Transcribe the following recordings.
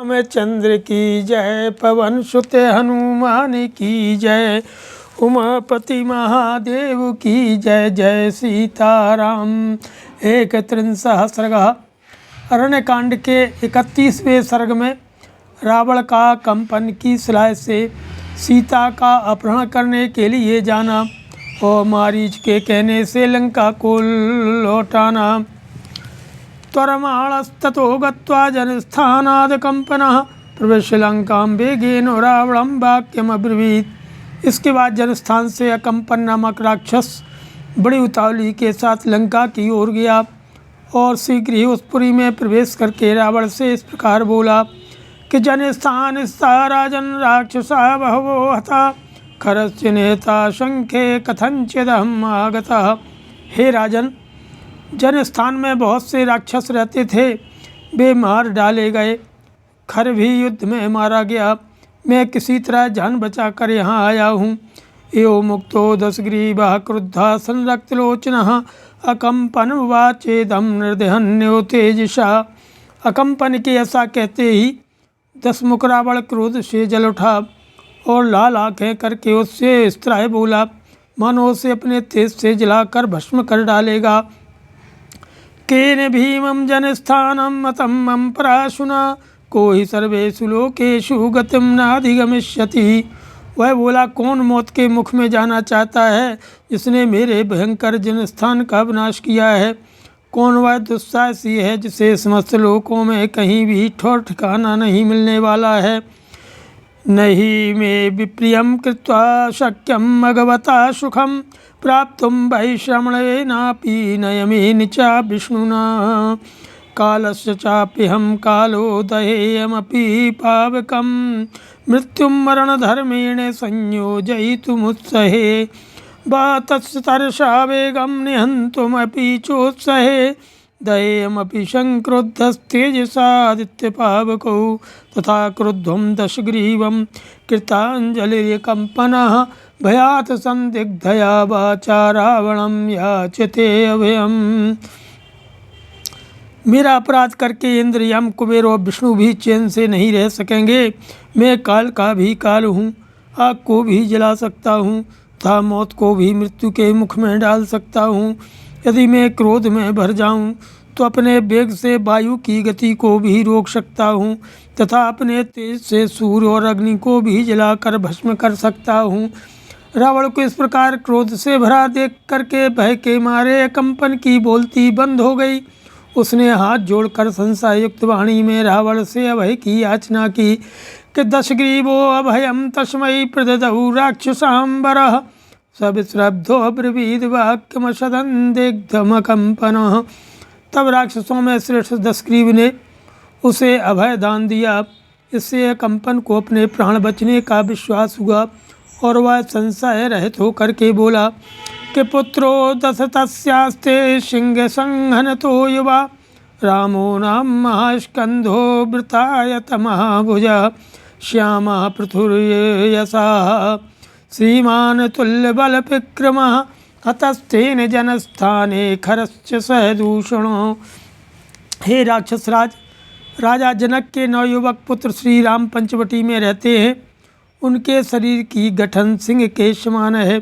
रामचंद्र की जय, पवन सुत हनुमान की जय, उमापति महादेव की जय। जय सीताराम। एक त्रिंसहस्रगः। अरण्यकांड के 31वें सर्ग में रावण का कंपन की सलाह से सीता का अपहरण करने के लिए जाना और मारीच के कहने से लंका को लौटाना। त्वरमाणस्ततो गत्वा जनस्थानाद् कंपनः प्रविश्य लंकां वेगेन रावणं वाक्यमब्रवीत्। इसके बाद जनस्थान से अकंपन नामक राक्षस बड़ी उतावली के साथ लंका की ओर गया और शीघ्र ही उस पुरी में प्रवेश करके रावण से इस प्रकार बोला कि जनस्थान राजन राक्षसा बहवो हता खरस्य नेता शंखे कथंचिदहम् आगतः। हे राजन, जनस्थान में बहुत से राक्षस रहते थे, वे मार डाले गए। खर भी युद्ध में मारा गया। मैं किसी तरह जान बचा कर यहाँ आया हूँ। एवं मुक्तो दशग्रीवः क्रुद्धः संरक्तलोचनः अकंपन वाचेदम निर्दहन्यो तेजसा। अकंपन के ऐसा कहते ही दशमुख रावण क्रोध से जल उठा और लाल आँखें करके उससे इस तरह बोला मानो उसे अपने तेज से जलाकर भस्म कर डालेगा। केन भीमं जनस्थानं मतं मम पराशुना को ही सर्वेषु लोकेषु गतिं नाधिगमिष्यति। वह बोला, कौन मौत के मुख में जाना चाहता है जिसने मेरे भयंकर जनस्थान का विनाश किया है? कौन वह दुस्साहसी है जिसे समस्त लोकों में कहीं भी ठौर ठिकाना नहीं मिलने वाला है? नहीं मे विप्रियं कृत्वा शक्यं भगवता सुखं प्राप्तुं वैश्रमणेनापि नयमेन च विष्णुना कालस्य चाप्यहं कालो दहेयमपि पावकं मृत्युं मरणधर्मेण संयोजयितुमुत्सहे तस्य तरसा वेगं निहन्तुमपि चोत्सहे दयेयमपि संक्रुद्धस्तेजसादित्यपावकौ तथा क्रुद्धं दशग्रीवं कृताञ्जलिकम्पनः भयात् संदिग्धया वाचा रावणं याचते अभयम्। मेरा अपराध करके इंद्र, यम, कुबेर और विष्णु भी चैन से नहीं रह सकेंगे। मैं काल का भी काल हूँ, आग को भी जला सकता हूँ तथा मौत को भी मृत्यु के मुख में डाल सकता हूँ। यदि मैं क्रोध में भर जाऊँ तो अपने वेग से वायु की गति को भी रोक सकता हूँ तथा अपने तेज से सूर्य और अग्नि को भी जलाकर भस्म कर सकता हूँ। रावण को इस प्रकार क्रोध से भरा देख करके भय के मारे अकंपन की बोलती बंद हो गई। उसने हाथ जोड़कर संशय युक्त वाणी में रावण से अभय की याचना की कि दशग्रीवो अभयम तस्मै प्रददौ राक्षसांबरः सविश्रब्धो ब्रवीद वाक्यमसदन्दिग्धमकंपनः। तब राक्षसों में श्रेष्ठ दशग्रीव ने उसे अभय दान दिया। इससे कंपन को अपने प्राण बचने का विश्वास हुआ और वह संशय रहित होकर के बोला कि पुत्रो दशतस्यास्ते सिंह संहनतो युवा रामो नाम महास्कंधो वृतायत महाभुजा श्यामः पृथुर्यसा श्रीमान तुल्य बल विक्रमः हतस्तेन जनस्थाने खरश्च सहदूषणो। हे राक्षस राज, राजा जनक के नवयुवक पुत्र श्री राम पंचवटी में रहते हैं। उनके शरीर की गठन सिंह के समान है।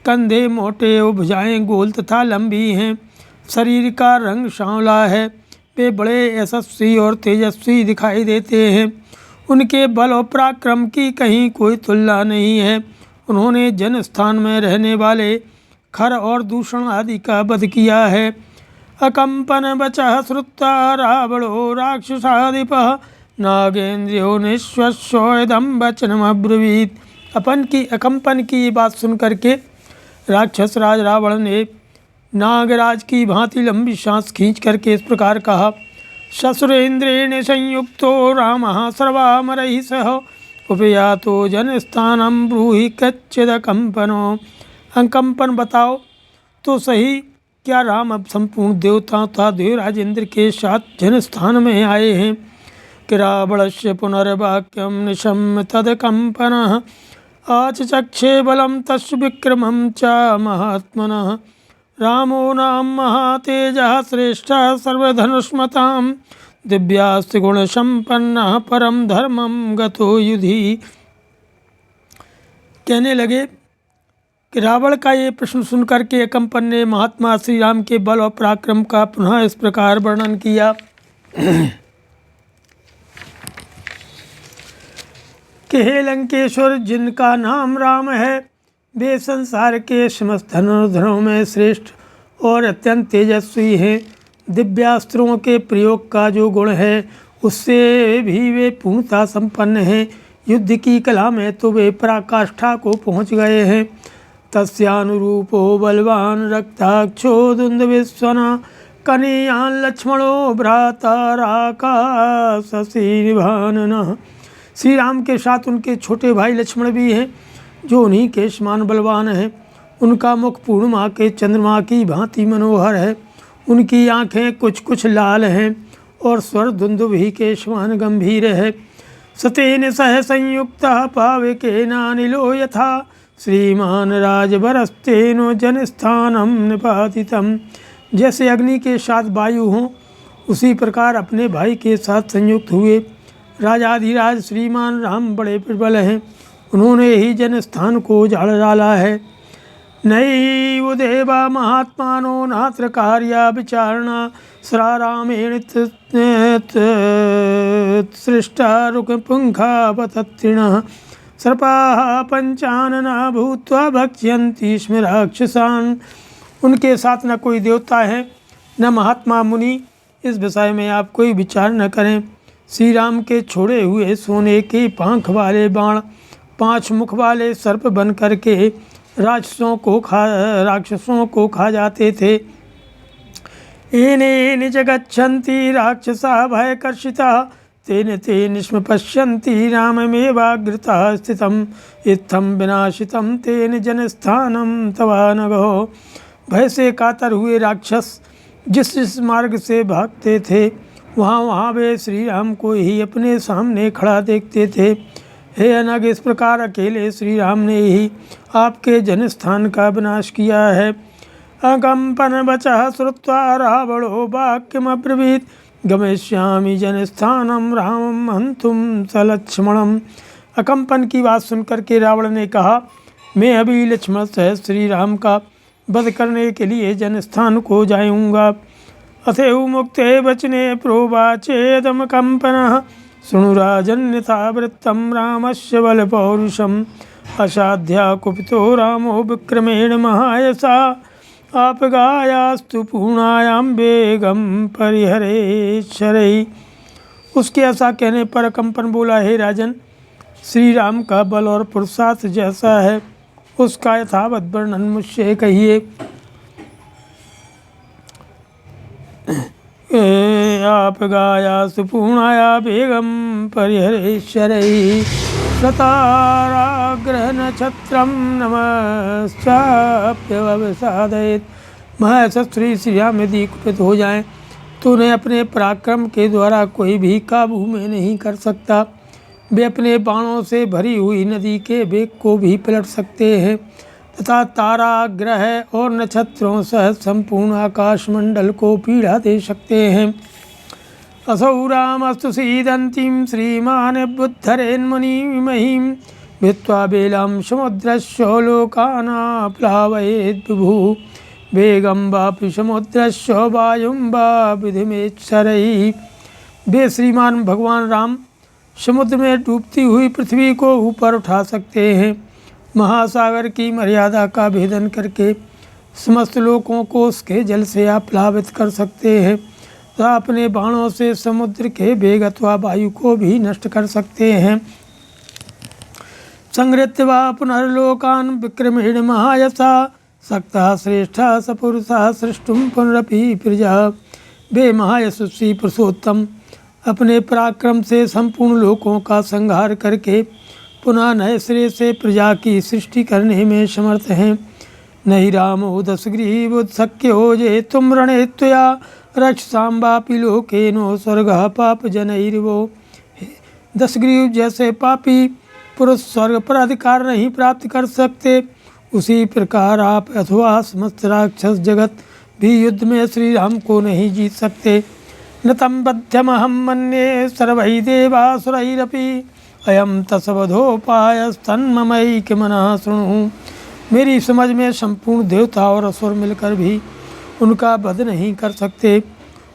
कंधे मोटे और भुजाएं गोल तथा लंबी हैं। शरीर का रंग सांवला है। वे बड़े यशस्वी और तेजस्वी दिखाई देते हैं। उनके बल और पराक्रम की कहीं कोई तुलना नहीं है। उन्होंने जनस्थान में रहने वाले खर और दूषण आदि का वध किया है। अकंपन बचः श्रुत्वा रावणो राक्षसाधिपः नागेन्द्रियो निश्वस्योदम वचनमब्रवीत्। अकंपन की बात सुन करके राक्षस राज रावण ने नागराज की भांति लंबी सांस खींच करके इस प्रकार कहा, ससुरेन्द्रेण संयुक्तो रामः सर्वामरैः सह उपयातो जनस्थानं ब्रूहि कच्चिदकंपनो। अकंपन बताओ तो सही, क्या राम अब संपूर्ण देवताओं तथा देवराज इंद्र के साथ जनस्थान में आए हैं? कि रावणस्य पुनर्वाक्यम निशम्य तदकंपनः आचचक्षे बलं तस्य विक्रमं च महात्मनः रामो नाम महातेजः श्रेष्ठः सर्वधनुष्मतां दिव्यास्त्र गुण संपन्न परम धर्मम गतो युधि। कहने लगे कि रावण का ये प्रश्न सुनकर के कंपन ने महात्मा श्री राम के बल और पराक्रम का पुनः इस प्रकार वर्णन किया कि हे लंकेश्वर, जिनका नाम राम है वे संसार के समस्त धनुर्धरों में श्रेष्ठ और अत्यंत तेजस्वी हैं। दिव्यास्त्रों के प्रयोग का जो गुण है उससे भी वे पूर्णता संपन्न हैं। युद्ध की कला में तो वे पराकाष्ठा को पहुँच गए हैं। तस्यानुरूपो बलवान रक्ताक्षो दुंदुभिस्वना कनीयान लक्ष्मणो भ्राता राकाशसीनिभाननः। श्री राम के साथ उनके छोटे भाई लक्ष्मण भी हैं जो उन्हीं के समान बलवान हैं। उनका मुख पूर्णिमा के चंद्रमा की भांति मनोहर है। उनकी आँखें कुछ कुछ लाल हैं और स्वर दुंदुभि के समान गंभीर है। सतेन सह संयुक्त पावकेनानिलो यथा श्रीमान राजभरस्तेनो जनस्थानम निपातितम। जैसे अग्नि के साथ वायु हों उसी प्रकार अपने भाई के साथ संयुक्त हुए राजाधिराज श्रीमान राम बड़े प्रबल हैं। उन्होंने ही जनस्थान को उजाड़ डाला है। नैव देवा महात्मानो नात्र कार्या विचारणा सरा रामेण सृष्टा रुकपुंखावतत्रिणः सर्पाः पंचानना भूत्वा भक्ष्यन्ति स्म राक्षसान्। उनके साथ न कोई देवता है न महात्मा मुनि। इस विषय में आप कोई विचार न करें। श्री राम के छोड़े हुए सोने के पांख वाले बाण 5 मुख वाले सर्प बन करके राक्षसों को खा जाते थे। एनेन जगच्छन्ति राक्षसा भयकर्षिता तेन ते निस्म पश्यन्ति राममेवाग्रतः स्थितम् इत्थं विनाशितं तेन जनस्थानं तवानगो। भय से कातर हुए राक्षस जिस मार्ग से भागते थे वहाँ वे श्री राम को ही अपने सामने खड़ा देखते थे। हे अनग, इस प्रकार अकेले श्री राम ने ही आपके जनस्थान का विनाश किया है। अकम्पन वचः श्रुत्वा रावणो वाक्यमब्रवीत् गमिष्यामि जनस्थानम रामं हन्तुं सलक्ष्मणम्। अकम्पन की बात सुनकर के रावण ने कहा, मैं अभी लक्ष्मण सह श्री राम का वध करने के लिए जनस्थान को जाऊँगा। अथेव मुक्ते वचने प्रोवाचेदम कंपनः शृणु राजन्यथा वृत्तं रामस्य बलपौरुषम् असाध्या कुपितो रामो विक्रमेण महायसा आपगायास्तु पूर्णायां वेगम परिहरे शरैः। उसके ऐसा कहने पर कंपन बोला, हे राजन, श्री राम का बल और पुरुषार्थ जैसा है उसका यथावत वर्णन मुझसे कहिए। आप गाया सुपूर्णाया बेगम परिहरेश्वरैः सताराग्रह नक्षत्रम नमस्ताप्यवसादयेत्। महर्षि श्री राम यदि कुपित हो जाएं तो उन्हें अपने पराक्रम के द्वारा कोई भी काबू में नहीं कर सकता। वे अपने बाणों से भरी हुई नदी के वेग को भी पलट सकते हैं तथा तारा, ग्रह और नक्षत्रों सह संपूर्ण आकाशमंडल को पीड़ा दे सकते हैं। असौ रामस्तु सीदन्तीं श्रीमान बुद्धरेन्मुनिमहीं भित्वा बेलां समुद्रस्य लोकानाप्लावयेत् विभुः वेगं वापि समुद्रस्य वायुं वा विधिमेच्छरैः। वे श्रीमान भगवान राम समुद्र में डूबती हुई पृथ्वी को ऊपर उठा सकते हैं। महासागर की मर्यादा का भेदन करके समस्त लोकों को उसके जल से आप प्लावित कर सकते हैं तथा अपने बाणों से समुद्र के वेग अथवा वायु को भी नष्ट कर सकते हैं। संहृत्य वा पुनर्लोकान् विक्रमेण महायसा सक्ता श्रेष्ठा सपुरुषा सृष्टुम पुनरपि प्रजा। वे महायशस्वी पुरुषोत्तम अपने पराक्रम से संपूर्ण लोकों का संहार करके पुनः नए सिरे से प्रजा की सृष्टि करने में समर्थ हैं। नहीं रामो दशग्रीवोत्सख्यो ये तुम रणे त्वया रक्षसां वापि लोकेनो स्वर्गः पाप जनैर्वो। दशग्रीव जैसे पापी पुरुष स्वर्ग पर अधिकार नहीं प्राप्त कर सकते, उसी प्रकार आप अथवा समस्त राक्षस जगत भी युद्ध में श्री राम को नहीं जीत सकते। न तं बध्यमहं मन्ये सर्वैः देवासुरैरपि अयं तत्सवधोपायस्तन्ममैक्यमनः शृणु। मेरी समझ में संपूर्ण देवता और असुर मिलकर भी उनका वध नहीं कर सकते।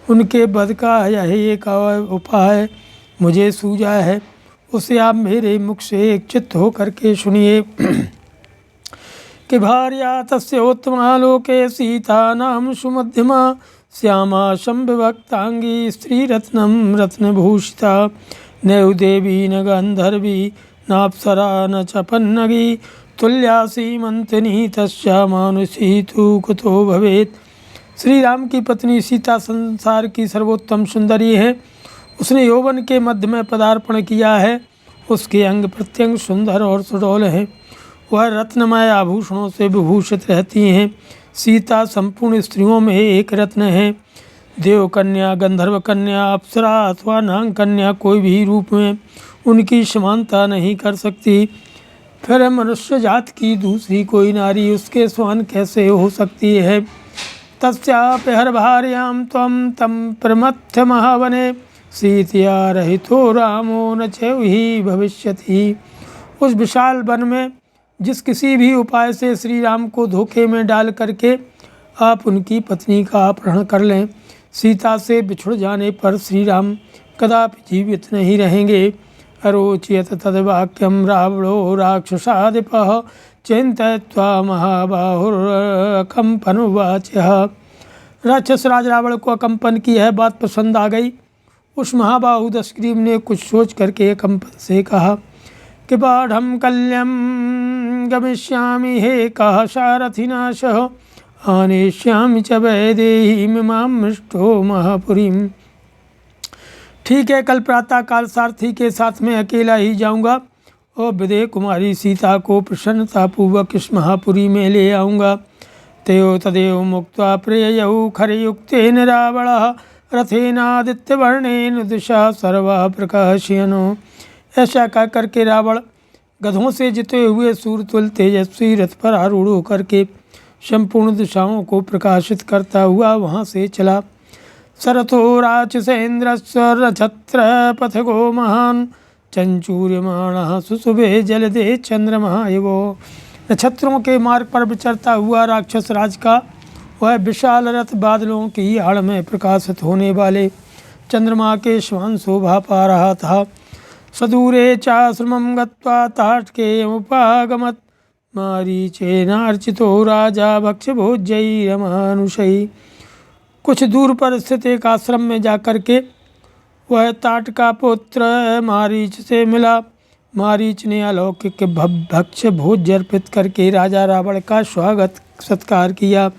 उनके वध का यह एक उपाय मुझे सूझा है, उसे आप मेरे मुख से एक चित्त होकर के सुनिए। कि भार्या तस्योत्तमा लोके सीता नाम सुमध्यमा श्यामा संविभक्तांगी स्त्रीरत्नं रत्नभूषिता नैव देवी न गंधर्वी नाप्सरा न च पन्नगी तुल्या सीमंतिनी तस्या मानुषी तु कुतो भवेत्। श्री राम की पत्नी सीता संसार की सर्वोत्तम सुंदरी है। उसने यौवन के मध्य में पदार्पण किया है। उसके अंग प्रत्यंग सुंदर और सुडौल हैं। वह रत्नमय आभूषणों से विभूषित रहती हैं। सीता संपूर्ण स्त्रियों में एक रत्न है। देव कन्या, गंधर्व कन्या, अप्सरा अथवा नाग कन्या कोई भी रूप में उनकी समानता नहीं कर सकती। फिर मनुष्य जात की दूसरी कोई नारी उसके समान कैसे हो सकती है। तस्यापि हर भार्यां त्वं तं प्रमथ्य महावने सीतया रहितो रामो न चैवहि भविष्यति। उस विशाल वन में जिस किसी भी उपाय से श्री राम को धोखे में डाल करके आप उनकी पत्नी का अपहरण कर लें, सीता से बिछुड़ जाने पर श्री राम कदापि जीवित नहीं रहेंगे। अरोचयत तद्वाक्यम रावणो राक्षसाधिपः चिंतयित्वा महाबाहुरकंपनुवाचः। राक्षस राज रावण को अकंपन की यह बात पसंद आ गई। उस महाबाहु दशग्रीव ने कुछ सोच करके कंपन से कहा कि बाढ़ कल्यम गमिष्यामि हे कह सारथिनाशः आनेष्यामि च वैदेहीं मां मृष्टो महापुरीम्। ठीक है, कल प्रातःकाल सारथी के साथ में अकेला ही जाऊंगा और विदेह कुमारी सीता को प्रसन्नतापूर्वक इस महापुरी में ले आऊँगा। तयो तदेव मुक्त्वा प्रेयौ खरयुक्तेन रावणः रथेनादित्यवर्णेन दिशा सर्वा प्रकाशयनो। ऐसा कह करके रावण गधों से जिते हुए सूर्यतुल्य तेजस्वी रथ पर आरूढ़ होकर के संपूर्ण दिशाओं को प्रकाशित करता हुआ वहाँ से चला। सरथो राक्षसेन्द्रस्य छत्र पथगो महान चंचूर्यमाणः सुशुभे जलदे चंद्रमा एवो। नक्षत्रों के मार्ग पर विचरता हुआ राक्षस राज का वह विशाल रथ बादलों की आड़ में प्रकाशित होने वाले चंद्रमा के समान शोभा पा रहा था। सदूरे चाश्रमं गत्वा ताटकेयमुपागमत् मारीचेनार्चितो राजा भक्ष्यभोज्यैरमानुषैः। कुछ दूर पर स्थित एक आश्रम में जाकर के वह ताट का पुत्र मारीच से मिला। मारीच ने अलौकिक भक्ष्य भोज्य अर्पित करके राजा रावण का स्वागत सत्कार किया।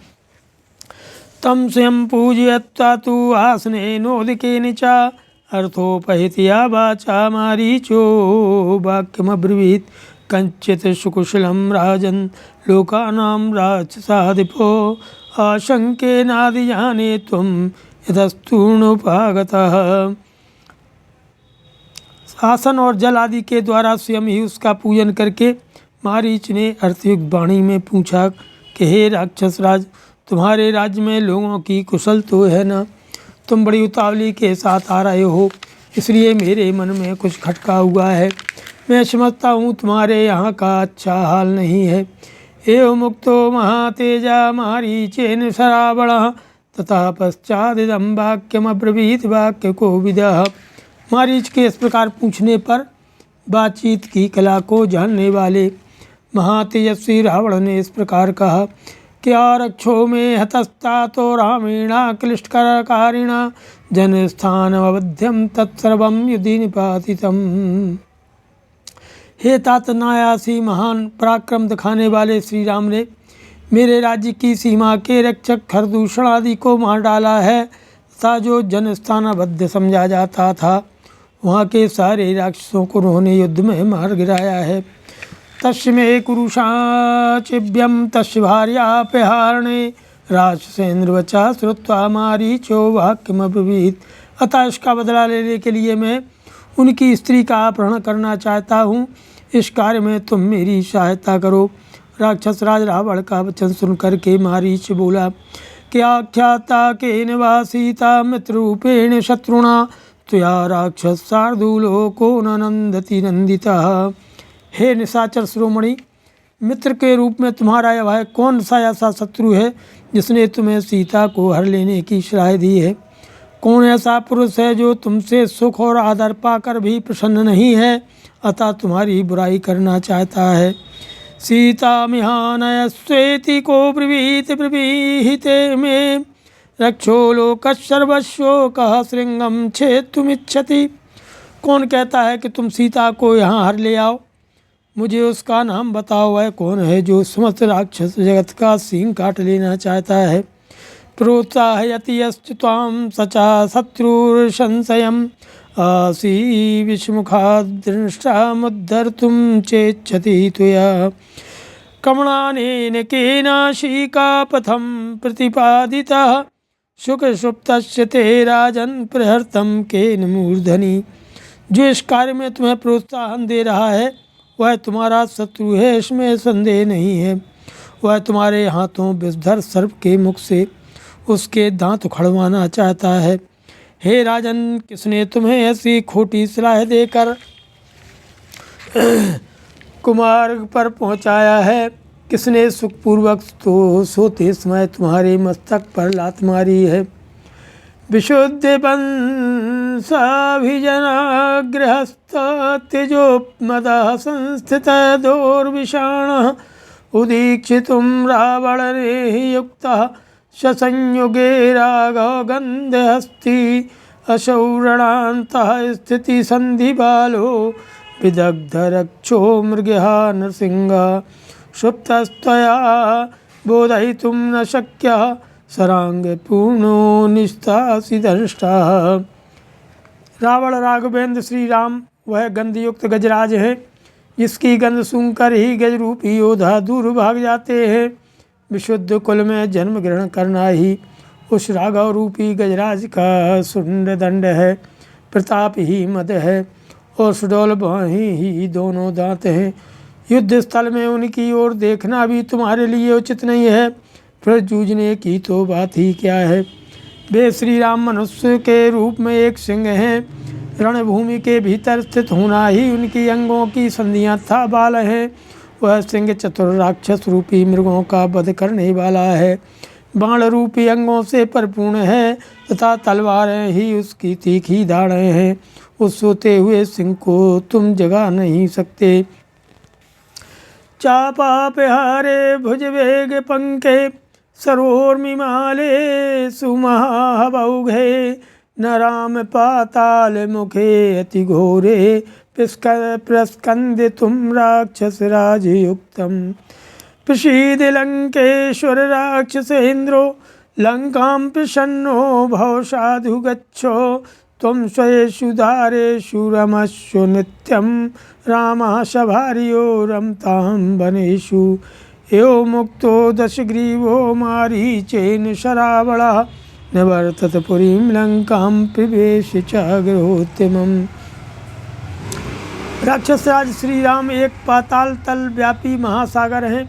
तम स्वयं पूजयत्वा तु आसनेनोदिकेन च अर्थोपहितया वाचा मारीचो वाक्यमब्रवीत् कंचित् सुकुशलं राजन् लोकानां राक्षसाधिपो आशंकेनादिजाने त्वं यतस्तूर्णोपागतः। आसन और जल आदि के द्वारा स्वयं ही उसका पूजन करके मारीच ने अर्थयुक्त वाणी में पूछा कि हे राक्षस राज, तुम्हारे राज्य में लोगों की कुशल तो है ना? तुम बड़ी उतावली के साथ आ रहे हो, इसलिए मेरे मन में कुछ खटका हुआ है। मैं समझता हूँ तुम्हारे यहाँ का अच्छा हाल नहीं है। एवं मुक्तो महातेजा मारीचेन सरावणः तथा पश्चादिदं वाक्यमब्रवीत् वाक्य को विदः। मारीच के इस प्रकार पूछने पर बातचीत की कला को जानने वाले महातेजस्वी रावण ने इस प्रकार कहा कि आरक्षो में हतस्ता तो रामेणा क्लिष्टकारिणा जनस्थानमवध्यं तत्सर्वं युधि निपातितम्। हे तात, नायासी महान पराक्रम दिखाने वाले श्री राम ने मेरे राज्य की सीमा के रक्षक खरदूषण आदि को मार डाला है तथा जो जनस्थानबद्ध समझा जाता था वहाँ के सारे राक्षसों को उन्होंने युद्ध में मार गिराया है। तस्य मे कुरुषाचिभ्यम तस्य भार्यापहारणे राक्षसेन्द्रवचा श्रुत्वा मारीचो वाक्यमब्रवीत्। अतः इसका बदला लेने के लिए मैं उनकी स्त्री का अपहरण करना चाहता हूँ। इस कार्य में तुम मेरी सहायता करो। राक्षस राज रावण का वचन सुन करके मारीच बोला क्या ख्याता केन वा सीता मित्ररूपेण शत्रुणा त्वया राक्षसार्दूलो को न नंदति नंदितः। हे निशाचर शिरोमणि, मित्र के रूप में तुम्हारा यह भाई कौन सा ऐसा शत्रु है जिसने तुम्हें सीता को हर लेने की सलाह दी है? कौन ऐसा पुरुष है जो तुमसे सुख और आदर पाकर भी प्रसन्न नहीं है, अतः तुम्हारी बुराई करना चाहता है? सीता मिहानयस्वेति को ब्रवीत ब्रवीहिते में रक्षो लोकसर्वशोकः श्रृंगम छेत्तुमिच्छति। कौन कहता है कि तुम सीता को यहाँ हर ले आओ? मुझे उसका नाम बताओ, वह कौन है जो समस्त राक्षस जगत का सींग काट लेना चाहता है? प्रोत्साहयति यस्त्वां सचा शत्रुर्संशयम् आसी विषमुखादृष्टामुद्धर्तुं चेच्छति त्वया। कमलानेन केनाशिका पथं प्रतिपादितः सुखसुप्तस्य ते राजन् प्रहर्तं केन मूर्धनि। जो इस कार्य में तुम्हें प्रोत्साहन दे रहा है वह तुम्हारा शत्रु है, इसमें संदेह नहीं है। वह तुम्हारे हाथों विषधर सर्प के मुख से उसके दांत उखड़वाना चाहता है। हे राजन, किसने तुम्हें ऐसी खोटी सलाह देकर कुमार्ग पर पहुंचाया है? किसने सुखपूर्वक तो सोते समय तुम्हारे मस्तक पर लात मारी है? विशुद्ध वंशाभिजनाग्रहस्थ तेजोमदः संस्थित दोर्विषाणः उदीक्षितुं रावणेः युक्तः ससंयुगे राघव गन्धहस्ति अशौरणान्तः स्थिति संधिबालो विदग्धरक्षो मृगः नृसिंहः सुप्तस्त्वया बोधयितुं न शक्यः सरांग पूर्णो निस्तासि दंष्टः। रावण राघवेंद्र श्री राम वह गंधयुक्त गजराज है जिसकी गंध सूंघकर ही गजरूपी योद्धा दूर भाग जाते हैं। विशुद्ध कुल में जन्म ग्रहण करना ही उस राघव रूपी गजराज का सुंड दंड है। प्रताप ही मद है और सुडौल बाहें ही दोनों दांत हैं। युद्ध स्थल में उनकी ओर देखना भी तुम्हारे लिए उचित नहीं है, फिर जूझने की तो बात ही क्या है। वे श्री राम मनुष्य के रूप में एक सिंह हैं। रणभूमि के भीतर स्थित होना ही उनकी अंगों की संधियां था बाल हैं। वह सिंह चतुर राक्षस रूपी मृगों का वध करने वाला है। बाण रूपी अंगों से परिपूर्ण है तथा तलवारें ही उसकी तीखी धारें हैं। उस सोते हुए सिंह को तुम जगा नहीं सकते। चापा पिहारे भुज वेग पंके सरोर्मिमाले सुमहाबौघे न राम पाताल मुखे अति घोरे प्रस्कंदितुं राक्षस राजयुक्तम्। प्रसीद लंकेश्वर राक्षसेन्द्रो लंकां प्रसन्नो भव साधु गच्छो त्वं स्वेषु दारेषु रमस्व नित्यं रामः सभार्यो रमतां वनेषु। एवं मुक्तो दशग्रीवो मारीचेन शरावणः निवर्तत पुरीं लंकां प्रवेश च गृहोत्तमम्। राक्षस राज श्री राम एक पाताल तल व्यापी महासागर हैं।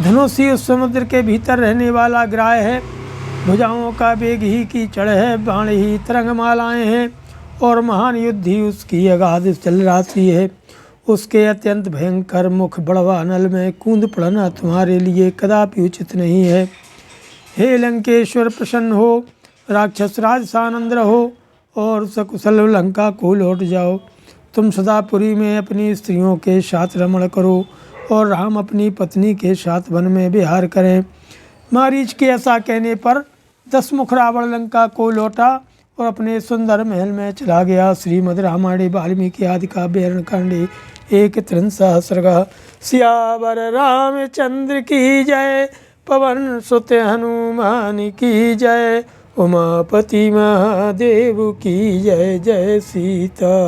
धनुष ही उस समुद्र के भीतर रहने वाला ग्राह है। भुजाओं का वेग ही कीचड़ है, बाण ही तरंगमालाएँ हैं और महान युद्ध ही उसकी अगाध जल राशि है। उसके अत्यंत भयंकर मुख बड़वा नल में कूद पड़ना तुम्हारे लिए कदापि उचित नहीं है। हे लंकेश्वर, प्रसन्न हो, राक्षस राज सानंद रहो और सकुशल लंका को लौट जाओ। तुम सदापुरी में अपनी स्त्रियों के साथ रमण करो और राम अपनी पत्नी के साथ वन में विहार करें। मारीच के ऐसा कहने पर दशमुख रावण लंका को लौटा और अपने सुंदर महल में चला गया। श्रीमद् रामायण वाल्मीकि आदि काव्य कांडे 1 सर्ग। सियावर रामचंद्र की जय, पवन सुत हनुमान की जय, उमापति महादेव की जय। जय सीता।